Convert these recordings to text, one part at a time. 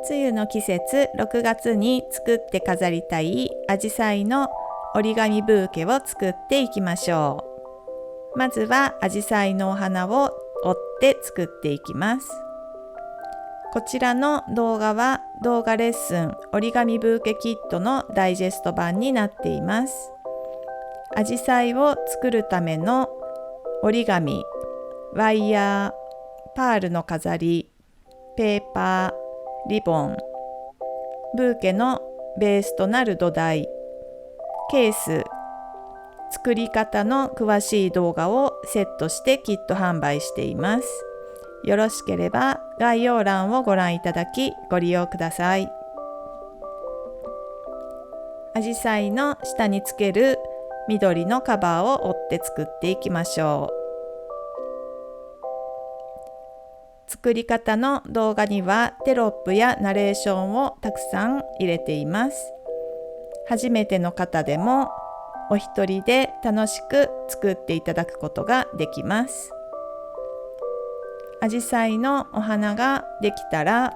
梅雨の季節6月に作って飾りたいアジサイの折り紙ブーケを作っていきましょう。まずはアジサイのお花を折って作っていきます。こちらの動画は動画レッスン折り紙ブーケキットのダイジェスト版になっています。アジサイを作るための折り紙、ワイヤー、パールの飾り、ペーパー、リボン、ブーケのベースとなる土台、ケース、作り方の詳しい動画をセットしてキット販売しています。よろしければ概要欄をご覧いただきご利用ください。アジサイの下につける緑のカバーを折って作っていきましょう。作り方の動画にはテロップやナレーションをたくさん入れています。初めての方でもお一人で楽しく作っていただくことができます。アジサイのお花ができたら、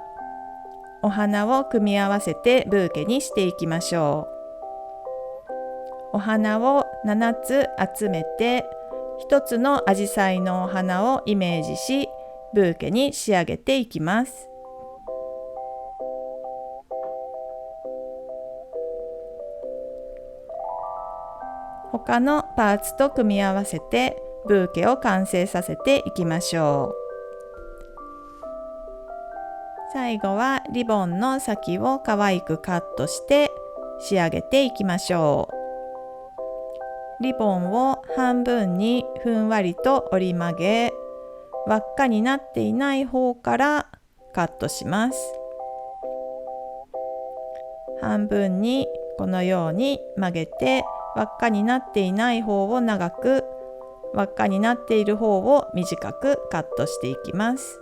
お花を組み合わせてブーケにしていきましょう。お花を7つ集めて、1つのアジサイのお花をイメージし、ブーケに仕上げていきます。他のパーツと組み合わせてブーケを完成させていきましょう。最後はリボンの先を可愛くカットして仕上げていきましょう。リボンを半分にふんわりと折り曲げ、輪っかになっていない方からカットします。半分にこのように曲げて、輪っかになっていない方を長く、輪っかになっている方を短くカットしていきます。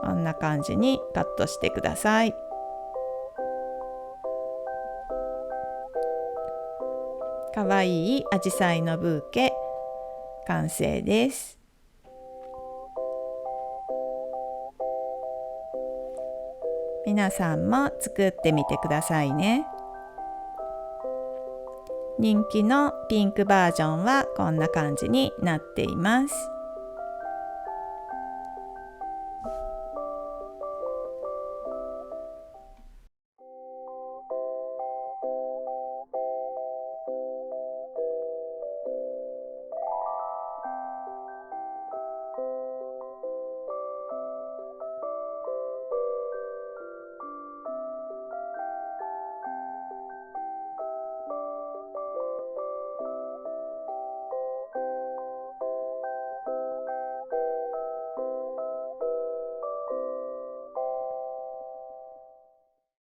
こんな感じにカットしてください。かわいいアジサイのブーケ完成です。皆さんも作ってみてくださいね。人気のピンクバージョンはこんな感じになっています。